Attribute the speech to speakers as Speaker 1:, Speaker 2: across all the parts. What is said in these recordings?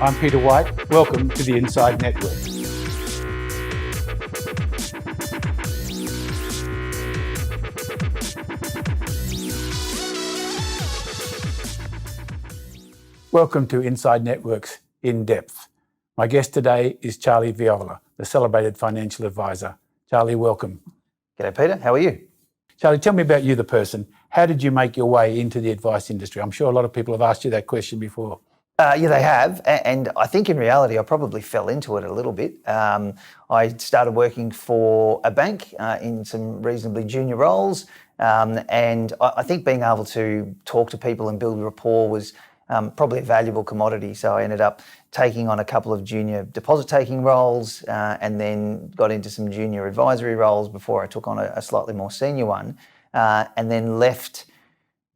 Speaker 1: I'm Peter White. Welcome to the Inside Network. Welcome to Inside Network's INDepth. My guest today is Charlie Viola, the celebrated financial advisor. Charlie, welcome.
Speaker 2: G'day, Peter. How are you?
Speaker 1: Charlie, tell me about you, the person. How did you make your way into the advice industry? I'm sure a lot of people have asked you that question before.
Speaker 2: Yeah, they have. And I think in reality, I probably fell into it a little bit. I started working for a bank in some reasonably junior roles. And I think being able to talk to people and build rapport was probably a valuable commodity. So I ended up taking on a couple of junior deposit taking roles and then got into some junior advisory roles before I took on a slightly more senior one, and then left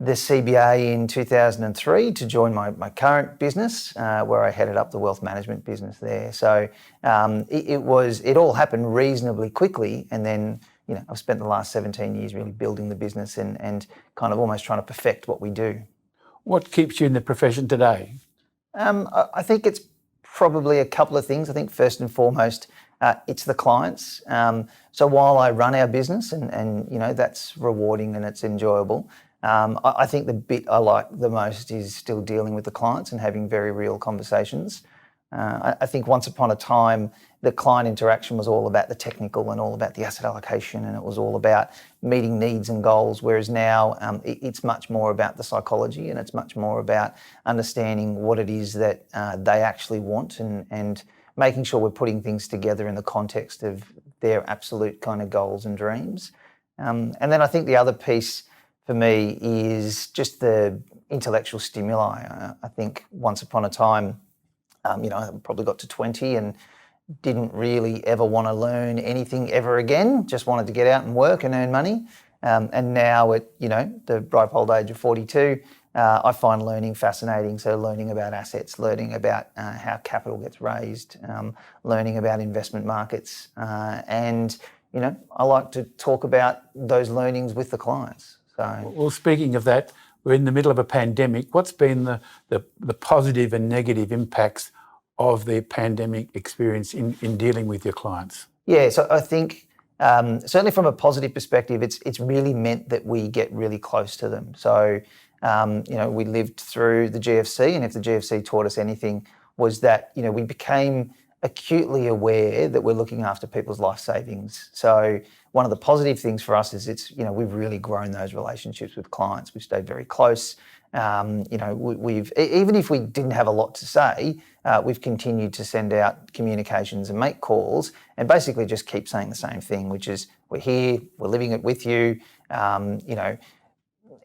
Speaker 2: the CBA in 2003 to join my current business, where I headed up the wealth management business there. So it all happened reasonably quickly, and then I've spent the last 17 years really building the business and kind of almost trying to perfect what we do.
Speaker 1: What keeps you in the profession today?
Speaker 2: I think it's probably a couple of things. I think first and foremost, it's the clients. So while I run our business and that's rewarding and it's enjoyable, I think the bit I like the most is still dealing with the clients and having very real conversations. I think once upon a time, the client interaction was all about the technical and all about the asset allocation, and it was all about meeting needs and goals, whereas now it's much more about the psychology, and it's much more about understanding what it is that they actually want and making sure we're putting things together in the context of their absolute kind of goals and dreams. And then I think the other piece for me is just the intellectual stimuli. I think once upon a time, I probably got to 20 and didn't really ever want to learn anything ever again, just wanted to get out and work and earn money. And now at, the ripe old age of 42, I find learning fascinating. So learning about assets, learning about how capital gets raised, learning about investment markets. And I like to talk about those learnings with the clients. So,
Speaker 1: well, speaking of that, we're in the middle of a pandemic. What's been the positive and negative impacts of the pandemic experience in dealing with your clients?
Speaker 2: Yeah, so I think certainly from a positive perspective, it's really meant that we get really close to them. So, we lived through the GFC, and if the GFC taught us anything was that, we became acutely aware that we're looking after people's life savings. So one of the positive things for us is we've really grown those relationships with clients. We've stayed very close. We've even if we didn't have a lot to say, we've continued to send out communications and make calls and basically just keep saying the same thing, which is we're here, we're living it with you.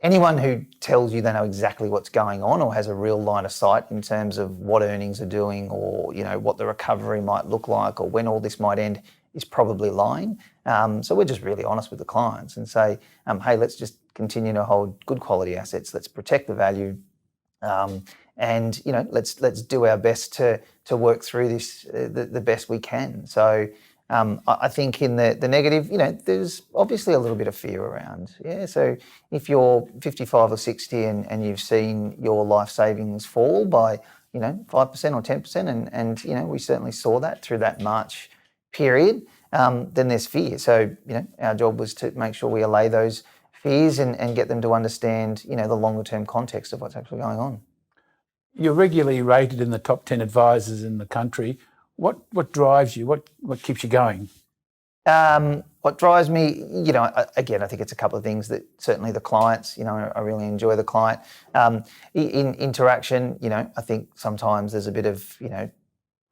Speaker 2: Anyone who tells you they know exactly what's going on or has a real line of sight in terms of what earnings are doing or, what the recovery might look like or when all this might end is probably lying. So we're just really honest with the clients and say, hey, let's just continue to hold good quality assets. Let's protect the value. And let's do our best to work through this the best we can. So I think in the negative, there's obviously a little bit of fear around. Yeah. So if you're 55 or 60 and you've seen your life savings fall by, 5% or 10%, and we certainly saw that through that March period, then there's fear. So, our job was to make sure we allay those fears and get them to understand, the longer term context of what's actually going on.
Speaker 1: You're regularly rated in the top 10 advisors in the country. What drives you? What keeps you going?
Speaker 2: What drives me, again, I think it's a couple of things that certainly the clients, I really enjoy the client. In interaction, I think sometimes there's a bit of,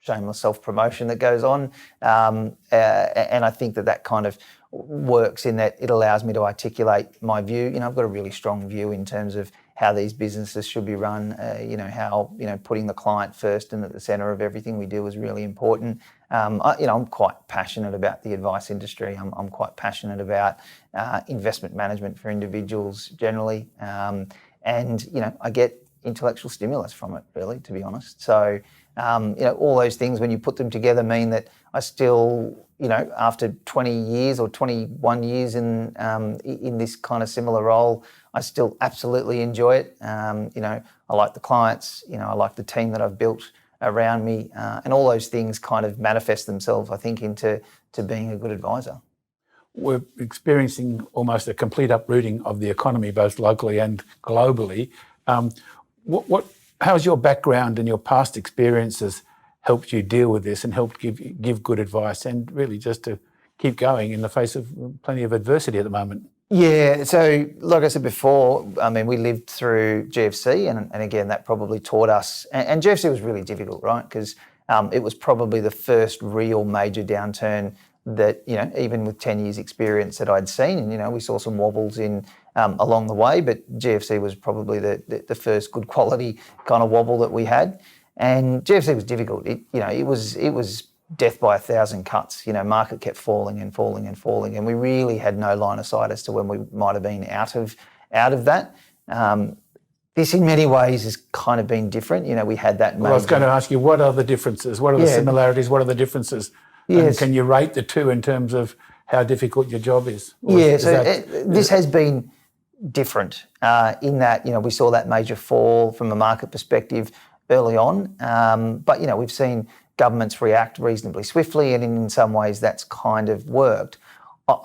Speaker 2: shameless self-promotion that goes on. And I think that kind of works in that it allows me to articulate my view. I've got a really strong view in terms of how these businesses should be run, how, putting the client first and at the centre of everything we do is really important. I'm quite passionate about the advice industry. I'm quite passionate about investment management for individuals generally. And, I get intellectual stimulus from it, really, to be honest. So, all those things, when you put them together, mean that I still, after 20 years or 21 years in this kind of similar role, I still absolutely enjoy it. I like the clients, I like the team that I've built around me, and all those things kind of manifest themselves, I think, into being a good advisor.
Speaker 1: We're experiencing almost a complete uprooting of the economy, both locally and globally. How's your background and your past experiences helped you deal with this and helped give good advice and really just to keep going in the face of plenty of adversity at the moment?
Speaker 2: Yeah, so like I said before, I mean, we lived through GFC, and again, that probably taught us, and GFC was really difficult, right? Because it was probably the first real major downturn that, you know, even with 10 years experience that I'd seen, and, you know, we saw some wobbles in along the way, but GFC was probably the first good quality kind of wobble that we had. And GFC was difficult. It was death by 1,000 cuts. You know, market kept falling and falling and falling, and we really had no line of sight as to when we might have been out of that. This, in many ways, has kind of been different. You know, we had that.
Speaker 1: Well, I was going to ask you, what are the differences? What are the similarities? What are the differences? Yes. And can you rate the two in terms of how difficult your job is?
Speaker 2: This has been different in that, you know, we saw that major fall from a market perspective early on, but, you know, we've seen governments react reasonably swiftly, and in some ways that's kind of worked.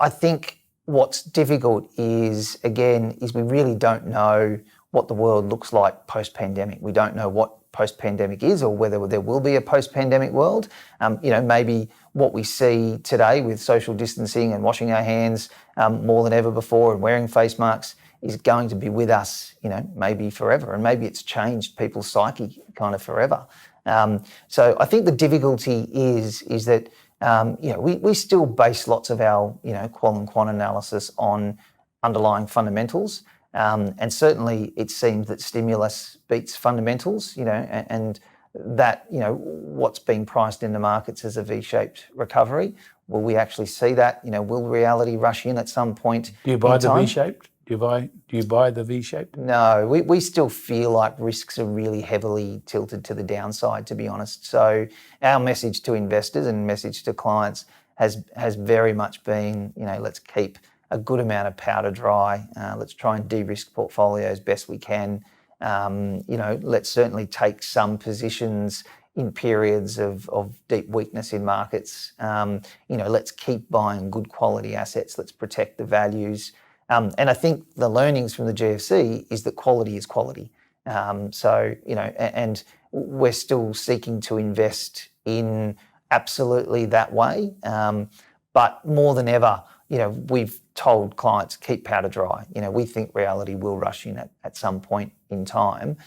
Speaker 2: I think what's difficult is we really don't know what the world looks like post-pandemic. We don't know what post-pandemic is, or whether there will be a post-pandemic world. You know, maybe what we see today with social distancing and washing our hands more than ever before and wearing face masks is going to be with us, you know, maybe forever, and maybe it's changed people's psyche kind of forever. So I think the difficulty is that, you know, we still base lots of our, you know, qual and quant analysis on underlying fundamentals. And certainly it seems that stimulus beats fundamentals, you know, and that, you know, what's being priced in the markets as a V-shaped recovery. Will we actually see that? You know, will reality rush in at some point?
Speaker 1: Do you buy the V-shaped? Do you buy the V-shaped?
Speaker 2: No, we still feel like risks are really heavily tilted to the downside, to be honest. So our message to investors and message to clients has very much been, you know, let's keep a good amount of powder dry. Let's try and de-risk portfolios best we can. You know, let's certainly take some positions in periods of deep weakness in markets. You know, let's keep buying good quality assets. Let's protect the values. And I think the learnings from the GFC is that quality is quality. So, you know, and we're still seeking to invest in absolutely that way. But more than ever, you know, we've told clients, keep powder dry. You know, we think reality will rush in at some point in time.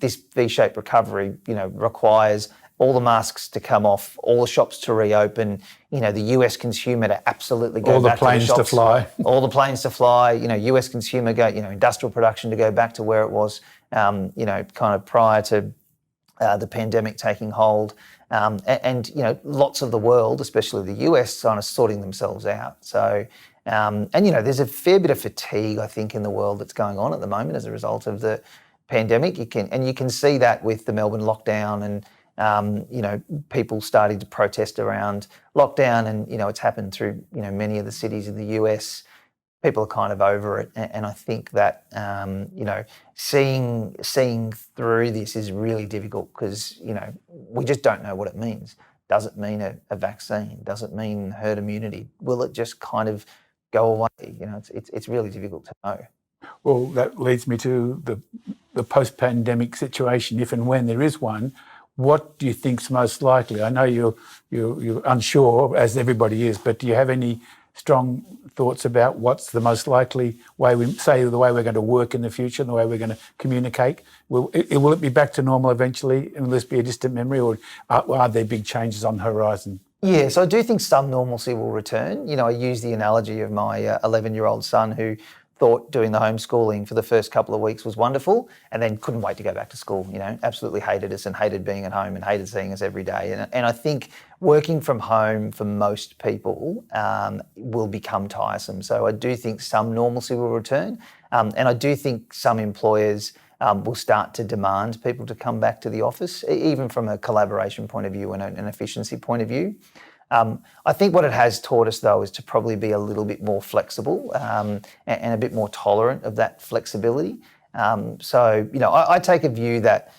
Speaker 2: This V-shaped recovery, you know, requires all the masks to come off, all the shops to reopen, you know, the US consumer to absolutely go back to the shops. All the planes to fly. All the planes to fly, you know, US consumer industrial production to go back to where it was, you know, kind of prior to the pandemic taking hold. And, you know, lots of the world, especially the US, kind of sorting themselves out. So, and, you know, there's a fair bit of fatigue, I think, in the world that's going on at the moment as a result of the pandemic. You can see that with the Melbourne lockdown and, you know, people starting to protest around lockdown, and, you know, it's happened through, you know, many of the cities in the US. People are kind of over it, and I think that, you know, seeing through this is really difficult because, you know, we just don't know what it means. Does it mean a vaccine? Does it mean herd immunity? Will it just kind of go away? You know, it's really difficult to know.
Speaker 1: Well, that leads me to the post-pandemic situation, if and when there is one. What do you think's most likely? I know you're unsure, as everybody is, but do you have any strong thoughts about what's the most likely way the way we're going to work in the future and the way we're going to communicate? Will it be back to normal eventually, and will this be a distant memory, or are there big changes on the horizon?
Speaker 2: Yeah, so I do think some normalcy will return. You know, I use the analogy of my 11-year-old son who thought doing the homeschooling for the first couple of weeks was wonderful and then couldn't wait to go back to school, you know, absolutely hated us and hated being at home and hated seeing us every day. And I think working from home for most people will become tiresome. So I do think some normalcy will return. And I do think some employers will start to demand people to come back to the office, even from a collaboration point of view and an efficiency point of view. I think what it has taught us, though, is to probably be a little bit more flexible and a bit more tolerant of that flexibility. So, you know, I take a view that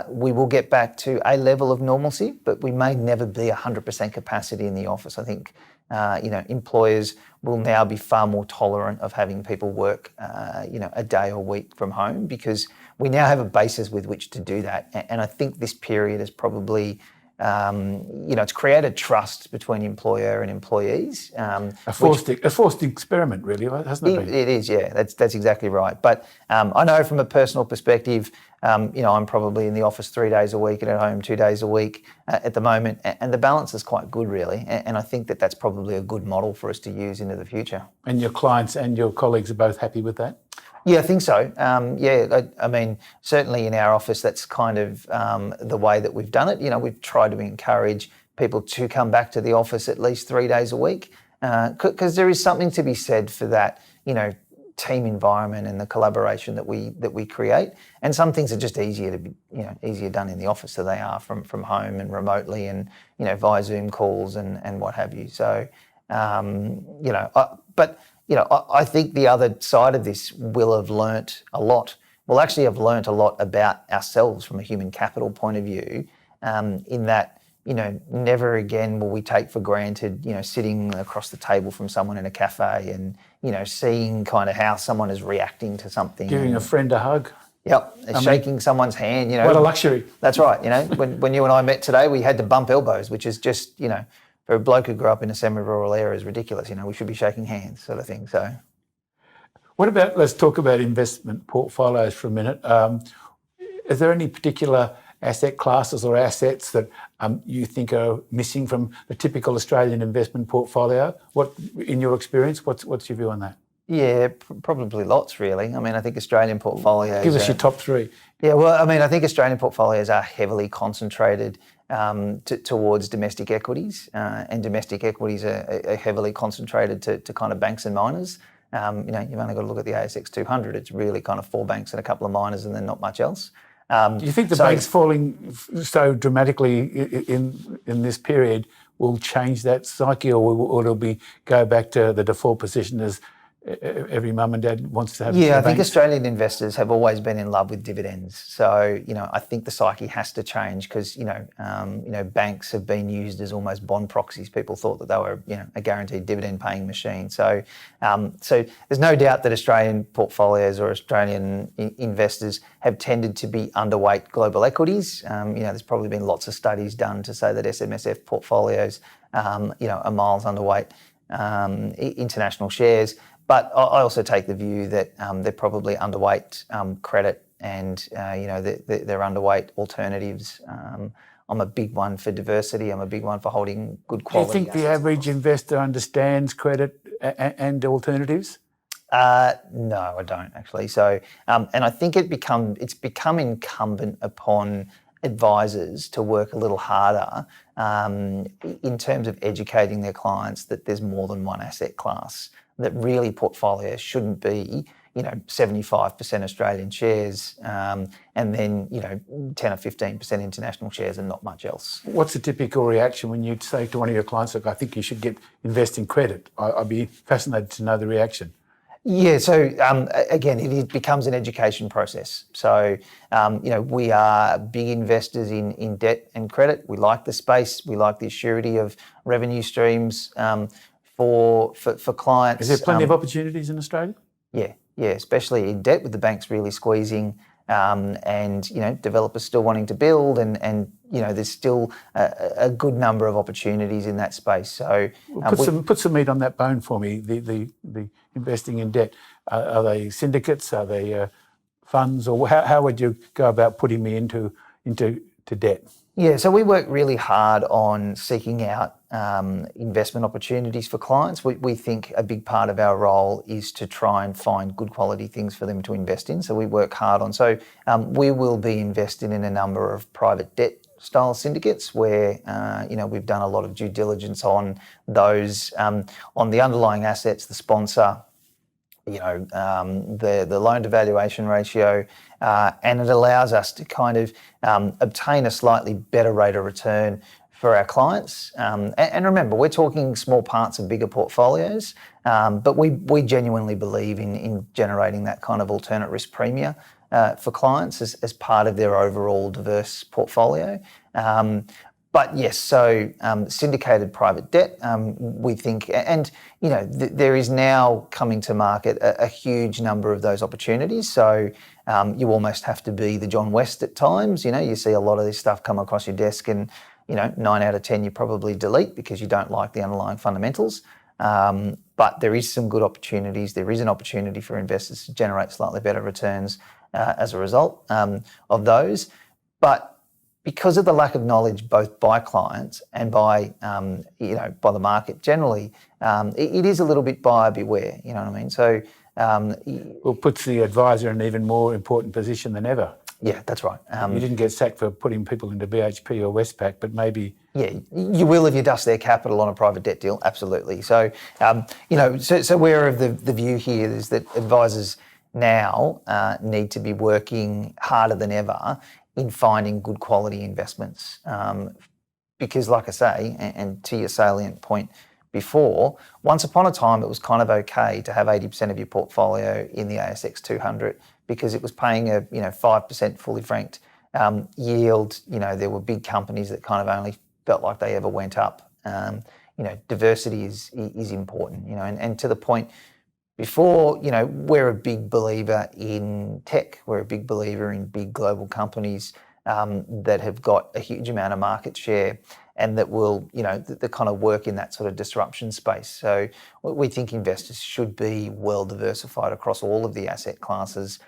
Speaker 2: we will get back to a level of normalcy, but we may never be 100% capacity in the office. I think employers will now be far more tolerant of having people work a day or week from home, because we now have a basis with which to do that. And I think this period has probably it's created trust between employer and employees.
Speaker 1: A forced experiment, really, hasn't it been?
Speaker 2: It is, yeah. That's exactly right. But I know from a personal perspective, I'm probably in the office 3 days a week and at home 2 days a week at the moment, and the balance is quite good, really. And I think that that's probably a good model for us to use into the future.
Speaker 1: And your clients and your colleagues are both happy with that?
Speaker 2: Yeah, I think so. I mean, certainly in our office, that's kind of the way that we've done it. We've tried to encourage people to come back to the office at least 3 days a week, because there is something to be said for that, team environment and the collaboration that we create. And some things are just easier done in the office than they are from home and remotely, and via Zoom calls and what have you. So, I think the other side of this will have learnt a lot. We'll actually have learnt a lot about ourselves from a human capital point of view, in that, never again will we take for granted, sitting across the table from someone in a cafe and, seeing kind of how someone is reacting to something.
Speaker 1: Giving a friend a hug.
Speaker 2: Yep, shaking someone's hand,
Speaker 1: What a luxury.
Speaker 2: That's right, when you and I met today, we had to bump elbows, which is just, for a bloke who grew up in a semi-rural area is ridiculous. We should be shaking hands, sort of thing. So,
Speaker 1: let's talk about investment portfolios for a minute. Is there any particular asset classes or assets that you think are missing from the typical Australian investment portfolio? What, in your experience, what's your view on that?
Speaker 2: Yeah, probably lots, really. I mean, I think Australian portfolios...
Speaker 1: Give us your top three.
Speaker 2: Yeah, well, I mean, I think Australian portfolios are heavily concentrated towards domestic equities, and domestic equities are heavily concentrated to kind of banks and miners. You've only got to look at the ASX 200. It's really kind of 4 banks and a couple of miners and then not much else.
Speaker 1: Do you think the banks falling so dramatically in this period will change that psyche, or it'll go back to the default position as every mum and dad wants to have?
Speaker 2: Yeah, I think Australian investors have always been in love with dividends. So, I think the psyche has to change, because, banks have been used as almost bond proxies. People thought that they were, a guaranteed dividend paying machine. So, there's no doubt that Australian portfolios or Australian investors have tended to be underweight global equities. There's probably been lots of studies done to say that SMSF portfolios, are miles underweight international shares. But I also take the view that they're probably underweight credit, and they're underweight alternatives. I'm a big one for diversity. I'm a big one for holding good quality.
Speaker 1: Do you think the average investor understands credit and alternatives?
Speaker 2: No, I don't actually. So, and I think it's become incumbent upon advisors to work a little harder in terms of educating their clients that there's more than one asset class, that really portfolios shouldn't be, 75% Australian shares, and then, 10 or 15% international shares and not much else.
Speaker 1: What's the typical reaction when you say to one of your clients, look, I think you should invest in credit? I'd be fascinated to know the reaction.
Speaker 2: Yeah, so again, it becomes an education process. So, we are big investors in debt and credit. We like the space. We like the surety of revenue streams for clients.
Speaker 1: Is there plenty of opportunities in Australia?
Speaker 2: Yeah, especially in debt, with the banks really squeezing, and developers still wanting to build, and there's still a good number of opportunities in that space. So
Speaker 1: put some meat on that bone for me. The investing in debt, are they syndicates? Are they funds? Or how would you go about putting me into debt?
Speaker 2: Yeah, so we work really hard on seeking out investment opportunities for clients. We think a big part of our role is to try and find good quality things for them to invest in. So we work hard on. So we will be invested in a number of private debt style syndicates where we've done a lot of due diligence on those, on the underlying assets, the sponsor, the loan to valuation ratio, and it allows us to kind of obtain a slightly better rate of return for our clients. And remember, we're talking small parts of bigger portfolios, but we genuinely believe in generating that kind of alternate risk premium for clients as part of their overall diverse portfolio. But yes, so syndicated private debt, we think, and there is now coming to market a huge number of those opportunities. So you almost have to be the John West at times. You see a lot of this stuff come across your desk, and 9 out of 10 you probably delete because you don't like the underlying fundamentals. But there is some good opportunities. There is an opportunity for investors to generate slightly better returns as a result of those. But because of the lack of knowledge, both by clients and by by the market generally, it is a little bit buyer beware. You know what I mean? So,
Speaker 1: well, puts the advisor in an even more important position than ever.
Speaker 2: Yeah, that's right.
Speaker 1: You didn't get sacked for putting people into BHP or Westpac, but maybe...
Speaker 2: Yeah, you will if you dust their capital on a private debt deal, absolutely. So, so we're of the view here is that advisors now need to be working harder than ever in finding good quality investments. Because like I say, and to your salient point before, once upon a time it was kind of okay to have 80% of your portfolio in the ASX 200 because it was paying a 5% fully franked yield. There were big companies that kind of only felt like they ever went up. Diversity is important, and to the point before, we're a big believer in tech. We're a big believer in big global companies that have got a huge amount of market share and that will, that kind of work in that sort of disruption space. So we think investors should be well diversified across all of the asset classes,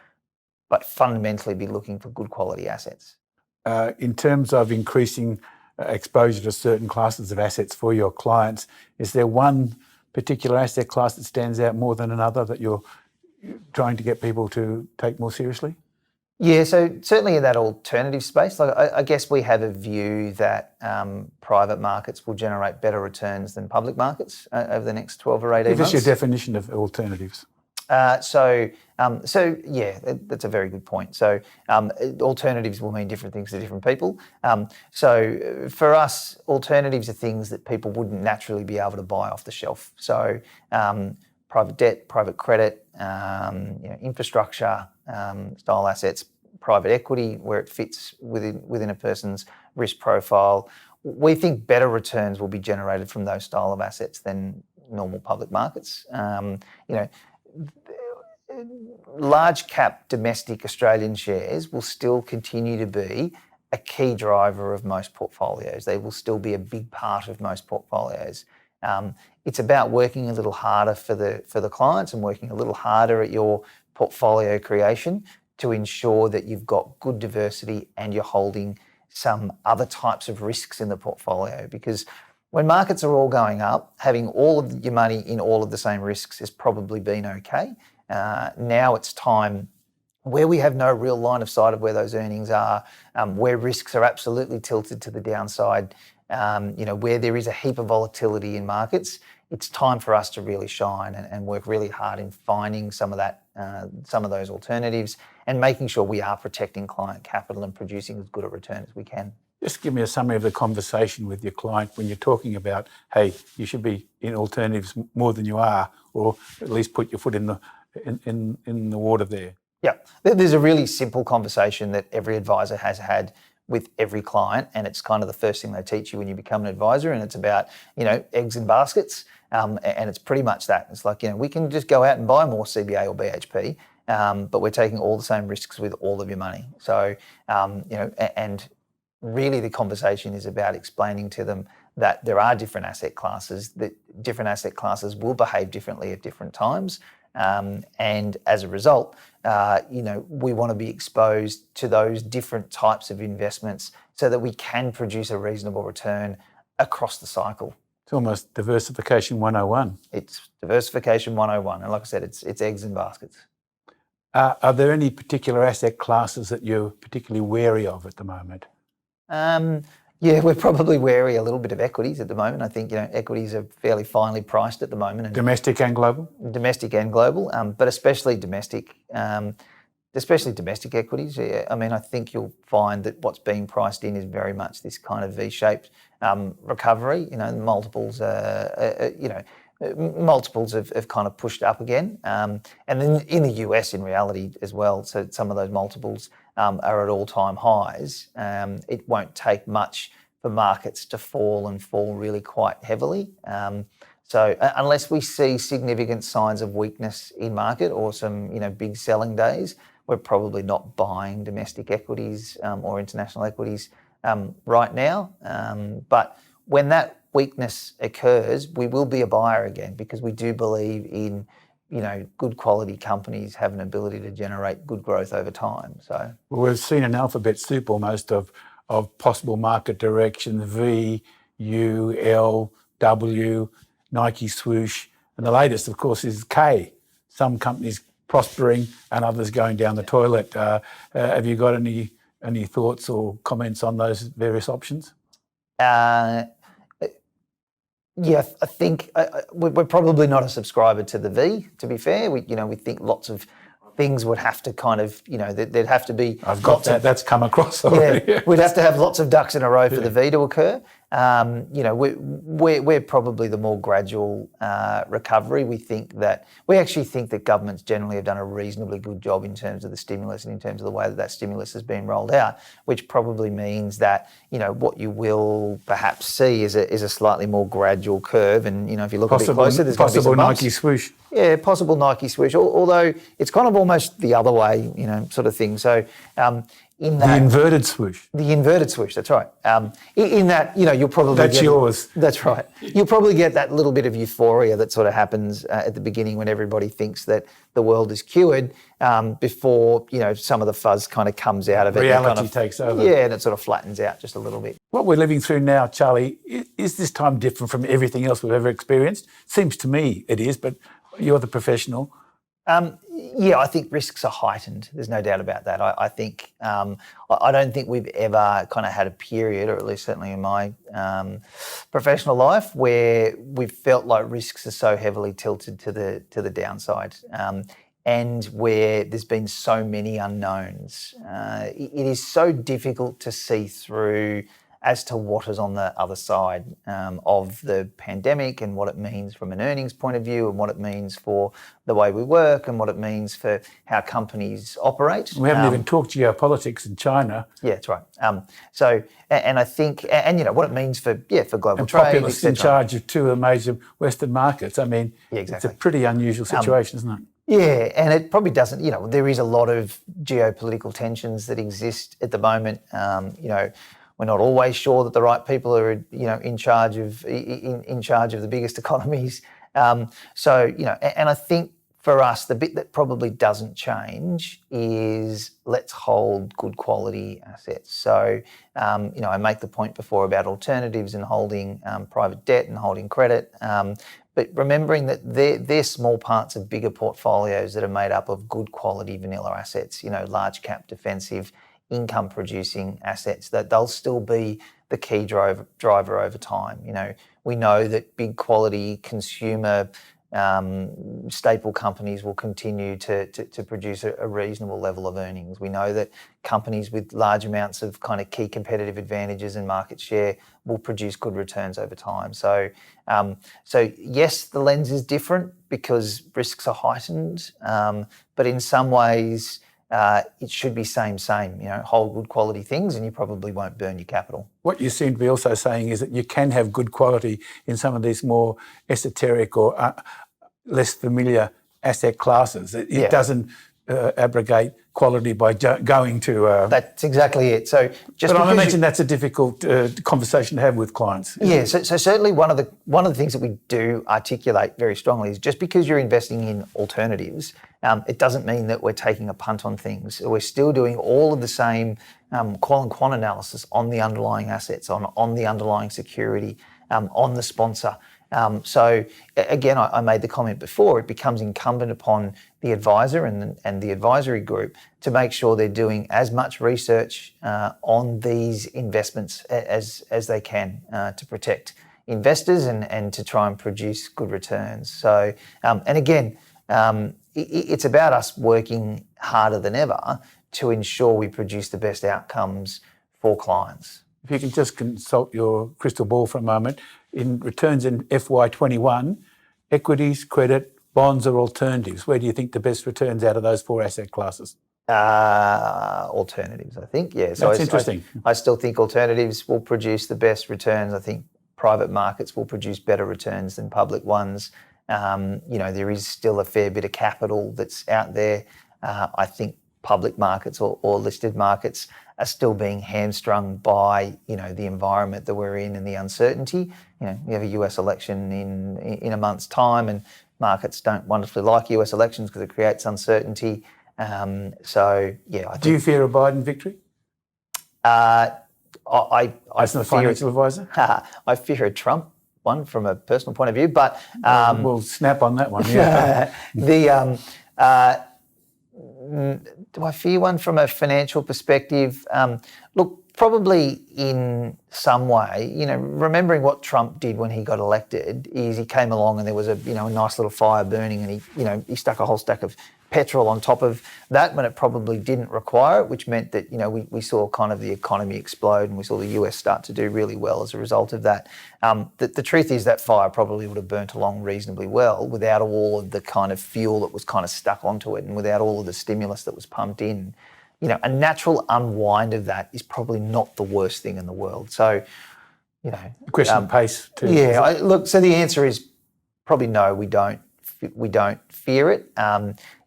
Speaker 2: but fundamentally be looking for good quality assets.
Speaker 1: In terms of increasing exposure to certain classes of assets for your clients, is there one particular asset class that stands out more than another that you're trying to get people to take more seriously?
Speaker 2: Yeah, so certainly in that alternative space, like I guess we have a view that private markets will generate better returns than public markets over the next 12 or 18 months.
Speaker 1: Give us your definition of alternatives.
Speaker 2: So yeah, that's a very good point. So alternatives will mean different things to different people. So for us, alternatives are things that people wouldn't naturally be able to buy off the shelf. So private debt, private credit, infrastructure style assets, private equity where it fits within a person's risk profile. We think better returns will be generated from those style of assets than normal public markets. Large cap domestic Australian shares will still continue to be a key driver of most portfolios. They will still be a big part of most portfolios. It's about working a little harder for the clients and working a little harder at your portfolio creation to ensure that you've got good diversity and you're holding some other types of risks in the portfolio. Because when markets are all going up, having all of your money in all of the same risks has probably been okay. Now it's time where we have no real line of sight of where those earnings are, where risks are absolutely tilted to the downside, where there is a heap of volatility in markets. It's time for us to really shine and work really hard in finding some of those alternatives and making sure we are protecting client capital and producing as good a return as we can.
Speaker 1: Just give me a summary of the conversation with your client when you're talking about, hey, you should be in alternatives more than you are, or at least put your foot in the water there.
Speaker 2: Yeah, there's a really simple conversation that every advisor has had with every client, and it's kind of the first thing they teach you when you become an advisor, and it's about, eggs in baskets, and it's pretty much that. It's like, we can just go out and buy more CBA or BHP, but we're taking all the same risks with all of your money. So, and really the conversation is about explaining to them that there are different asset classes, that different asset classes will behave differently at different times. And as a result, we want to be exposed to those different types of investments so that we can produce a reasonable return across the cycle.
Speaker 1: It's almost diversification 101.
Speaker 2: It's diversification 101. And like I said, it's eggs in baskets.
Speaker 1: Are there any particular asset classes that you're particularly wary of at the moment?
Speaker 2: Yeah, we're probably wary a little bit of equities at the moment. I think, equities are fairly finely priced at the moment.
Speaker 1: Domestic and global?
Speaker 2: Domestic and global, but especially domestic equities. I think you'll find that what's being priced in is very much this kind of V-shaped recovery. The multiples are, multiples have kind of pushed up again. And then in the US, in reality as well, so some of those multiples are at all-time highs. It won't take much for markets to fall and fall really quite heavily. So unless we see significant signs of weakness in market or some big selling days, we're probably not buying domestic equities or international equities right now. But when that weakness occurs, we will be a buyer again, because we do believe in good quality companies have an ability to generate good growth over time. So
Speaker 1: we've seen an alphabet soup almost of possible market direction: V, U, L, W, Nike swoosh, and the latest, of course, is K. Some companies prospering and others going down the toilet. Have you got any thoughts or comments on those various options?
Speaker 2: Yeah, I think we're probably not a subscriber to the V, to be fair. We think lots of things would have to kind of, there'd have to be...
Speaker 1: I've got that. That's come across already.
Speaker 2: Yeah, we'd have to have lots of ducks in a row for the V to occur. We're probably the more gradual recovery. We actually think that governments generally have done a reasonably good job in terms of the stimulus and in terms of the way that stimulus has been rolled out, which probably means that what you will perhaps see is a slightly more gradual curve. And if you look a bit closer, there's going to be some bumps.
Speaker 1: Nike swoosh.
Speaker 2: Yeah, possible Nike swoosh. Although it's kind of almost the other way, sort of thing. So. In that,
Speaker 1: the inverted swoosh.
Speaker 2: The inverted swoosh, that's right. In that, you'll probably
Speaker 1: That's yours.
Speaker 2: That's right. You'll probably get that little bit of euphoria that sort of happens at the beginning when everybody thinks that the world is cured, before, some of the fuzz kind of comes out of it.
Speaker 1: Reality takes over.
Speaker 2: Yeah, and it sort of flattens out just a little bit.
Speaker 1: What we're living through now, Charlie, is this time different from everything else we've ever experienced? Seems to me it is, but you're the professional.
Speaker 2: Yeah, I think risks are heightened. There's no doubt about that. I think I don't think we've ever kind of had a period, or at least certainly in my professional life, where we've felt like risks are so heavily tilted to the downside, and where there's been so many unknowns. It is so difficult to see through as to what is on the other side of the pandemic, and what it means from an earnings point of view, and what it means for the way we work, and what it means for how companies operate.
Speaker 1: We haven't even talked geopolitics in China.
Speaker 2: Yeah, that's right. And I think, and what it means for global
Speaker 1: and
Speaker 2: trade,
Speaker 1: populists in charge of two of the major Western markets. I mean,
Speaker 2: yeah, exactly.
Speaker 1: It's a pretty unusual situation, isn't it?
Speaker 2: Yeah, and it probably doesn't, there is a lot of geopolitical tensions that exist at the moment. We're not always sure that the right people are, in charge of the biggest economies. And I think for us, the bit that probably doesn't change is let's hold good quality assets. So, I make the point before about alternatives and holding private debt and holding credit. But remembering that they're small parts of bigger portfolios that are made up of good quality vanilla assets, large cap defensive income producing assets, that they'll still be the key driver over time. We know that big quality consumer staple companies will continue to produce a reasonable level of earnings. We know that companies with large amounts of kind of key competitive advantages and market share will produce good returns over time. So yes, the lens is different because risks are heightened, but in some ways, it should be same, hold good quality things and you probably won't burn your capital.
Speaker 1: What you seem to be also saying is that you can have good quality in some of these more esoteric or less familiar asset classes. It doesn't abrogate quality by going to...
Speaker 2: That's exactly it. So
Speaker 1: but I imagine that's a difficult conversation to have with clients.
Speaker 2: Yeah, so certainly one of the things that we do articulate very strongly is just because you're investing in alternatives, it doesn't mean that we're taking a punt on things. We're still doing all of the same qual and quant analysis on the underlying assets, on the underlying security, on the sponsor. So again, I made the comment before, it becomes incumbent upon the advisor and the advisory group to make sure they're doing as much research on these investments as they can to protect investors and to try and produce good returns. So, and again, it's about us working harder than ever to ensure we produce the best outcomes for clients.
Speaker 1: If you can just consult your crystal ball for a moment, in returns in FY21, equities, credit, bonds, or alternatives? Where do you think the best returns out of those 4 asset classes?
Speaker 2: Alternatives, I think. Yeah. So
Speaker 1: That's interesting.
Speaker 2: I still think alternatives will produce the best returns. I think private markets will produce better returns than public ones. There is still a fair bit of capital that's out there. I think public markets or listed markets are still being hamstrung by, the environment that we're in and the uncertainty. We have a US election in a month's time, and markets don't wonderfully like US elections because it creates uncertainty. I think,
Speaker 1: do you fear a Biden victory?
Speaker 2: I
Speaker 1: As a financial advisor?
Speaker 2: I fear a Trump one from a personal point of view, but
Speaker 1: we'll snap on that one. Yeah.
Speaker 2: Do I fear one from a financial perspective? Look, probably in some way, remembering what Trump did when he got elected is he came along and there was a nice little fire burning, and he stuck a whole stack of petrol on top of that when it probably didn't require it, which meant that, we saw kind of the economy explode, and we saw the US start to do really well as a result of that. The truth is that fire probably would have burnt along reasonably well without all of the kind of fuel that was kind of stuck onto it, and without all of the stimulus that was pumped in. A natural unwind of that is probably not the worst thing in the world. So,
Speaker 1: A question of pace too.
Speaker 2: Yeah, so the answer is probably no, we don't fear it.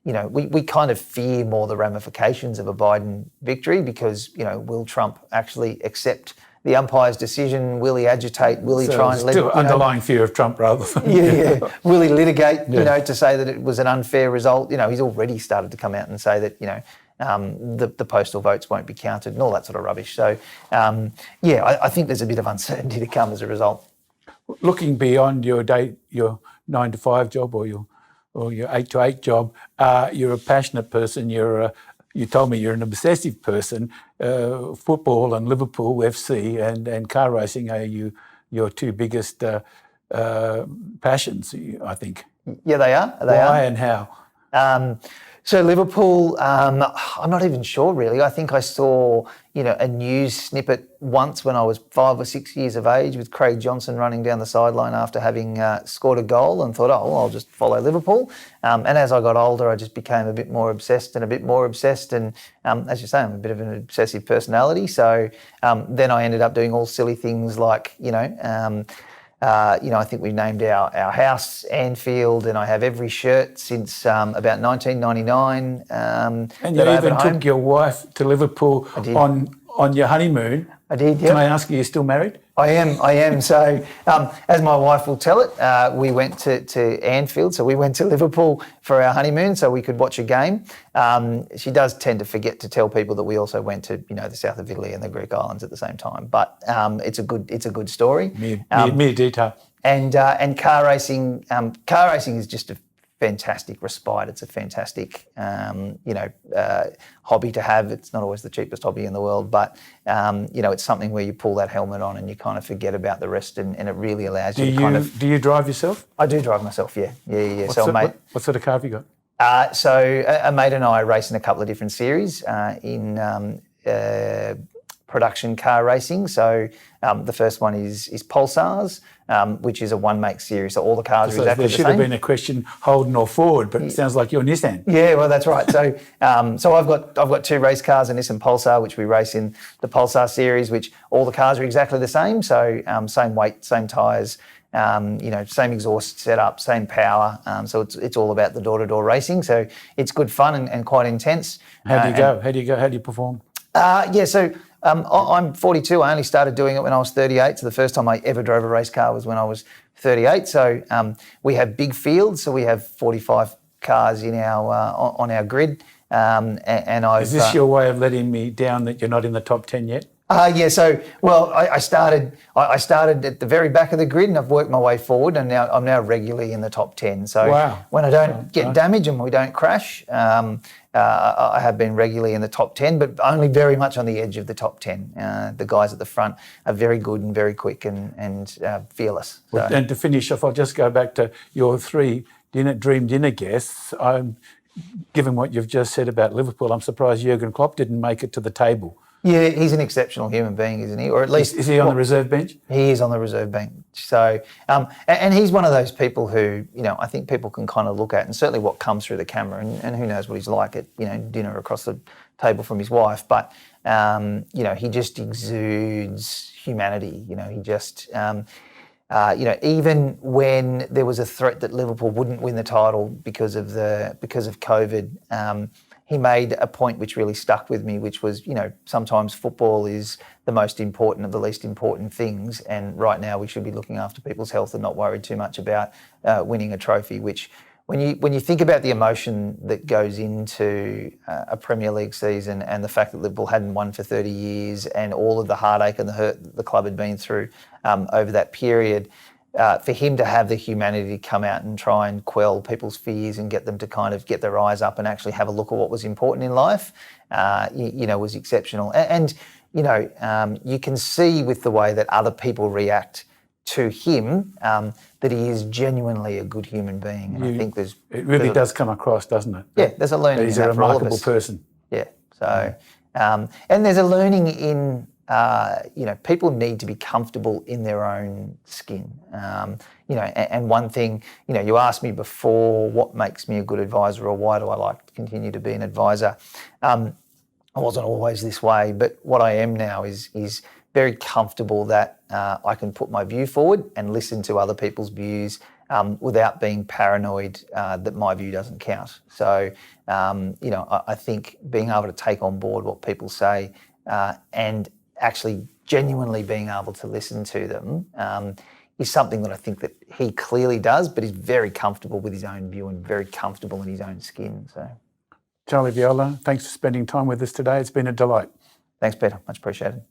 Speaker 2: We kind of fear more the ramifications of a Biden victory because, will Trump actually accept the umpire's decision? Will he agitate? Will he try and
Speaker 1: still underlying fear of Trump rather than...
Speaker 2: Yeah. Will he litigate, to say that it was an unfair result? He's already started to come out and say that, the postal votes won't be counted and all that sort of rubbish. So, I think there's a bit of uncertainty to come as a result.
Speaker 1: Looking beyond your 9 to 5 job or your 8 to 8 job, you're a passionate person. You told me you're an obsessive person. Football and Liverpool FC and car racing are your 2 biggest passions, I think.
Speaker 2: Yeah, they are.
Speaker 1: Why and how?
Speaker 2: So Liverpool, I'm not even sure really. I think I saw, a news snippet once when I was 5 or 6 years of age with Craig Johnson running down the sideline after having scored a goal, and thought, I'll just follow Liverpool. And as I got older, I just became a bit more obsessed. And as you say, I'm a bit of an obsessive personality. So then I ended up doing all silly things like, I think we named our house Anfield, and I have every shirt since about 1999.
Speaker 1: And you even took your wife to Liverpool on your honeymoon.
Speaker 2: I did, yeah.
Speaker 1: Can I ask, are you still married?
Speaker 2: I am. So, as my wife will tell it, we went to Anfield. So we went to Liverpool for our honeymoon so we could watch a game. She does tend to forget to tell people that we also went to, the south of Italy and the Greek islands at the same time. But it's a good story.
Speaker 1: Mere detail.
Speaker 2: And car racing is just a fantastic respite. It's a fantastic, hobby to have. It's not always the cheapest hobby in the world, but, it's something where you pull that helmet on and you kind of forget about the rest, and it really allows you to
Speaker 1: Do you drive yourself?
Speaker 2: I do drive myself, yeah.
Speaker 1: What sort of car have you got?
Speaker 2: So a mate and I race in a couple of different series in production car racing. So the first one is Pulsars, which is a one-make series. So all the cars are exactly the same.
Speaker 1: There should have been a question Holden or Ford, but it sounds like you're Nissan.
Speaker 2: Yeah, well, that's right. So I've got 2 race cars, a Nissan Pulsar, which we race in the Pulsar series, which all the cars are exactly the same. So same weight, same tyres, same exhaust setup, same power. So it's all about the door-to-door racing. So it's good fun and quite intense.
Speaker 1: How do you go? How do you perform?
Speaker 2: I'm 42. I only started doing it when I was 38. So the first time I ever drove a race car was when I was 38. So we have big fields. So we have 45 cars in our on our grid.
Speaker 1: Is this your way of letting me down that you're not in the top 10 yet?
Speaker 2: I started at the very back of the grid, and I've worked my way forward, and now I'm regularly in the top 10. So when I don't get damage and we don't crash, I have been regularly in the top 10, but only very much on the edge of the top 10. The guys at the front are very good and very quick and fearless. So.
Speaker 1: And to finish off, I'll just go back to your 3 dream dinner guests. Given what you've just said about Liverpool, I'm surprised Jurgen Klopp didn't make it to the table.
Speaker 2: Yeah, he's an exceptional human being, isn't he? Or at least
Speaker 1: Is he on the reserve bench?
Speaker 2: He is on the reserve bench. So, and he's one of those people who, I think people can kind of look at, and certainly what comes through the camera, and who knows what he's like at, dinner across the table from his wife. But, he just exudes humanity. He just, even when there was a threat that Liverpool wouldn't win the title because of COVID, he made a point which really stuck with me, which was, sometimes football is the most important of the least important things, and right now we should be looking after people's health and not worried too much about winning a trophy. Which, when you think about the emotion that goes into a Premier League season, and the fact that Liverpool hadn't won for 30 years, and all of the heartache and the hurt that the club had been through over that period. For him to have the humanity to come out and try and quell people's fears and get them to kind of get their eyes up and actually have a look at what was important in life, was exceptional. And you can see with the way that other people react to him that he is genuinely a good human being. And I think it really
Speaker 1: does come across, doesn't it?
Speaker 2: Yeah, there's a learning.
Speaker 1: He's a remarkable person.
Speaker 2: Yeah. So, and there's a learning in. People need to be comfortable in their own skin. And one thing, you asked me before, what makes me a good advisor, or why do I like to continue to be an advisor? I wasn't always this way, but what I am now is very comfortable that I can put my view forward and listen to other people's views without being paranoid that my view doesn't count. So, I think being able to take on board what people say and actually genuinely being able to listen to them is something that I think that he clearly does, but he's very comfortable with his own view and very comfortable in his own skin. So,
Speaker 1: Charlie Viola, thanks for spending time with us today. It's been a delight.
Speaker 2: Thanks, Peter. Much appreciated.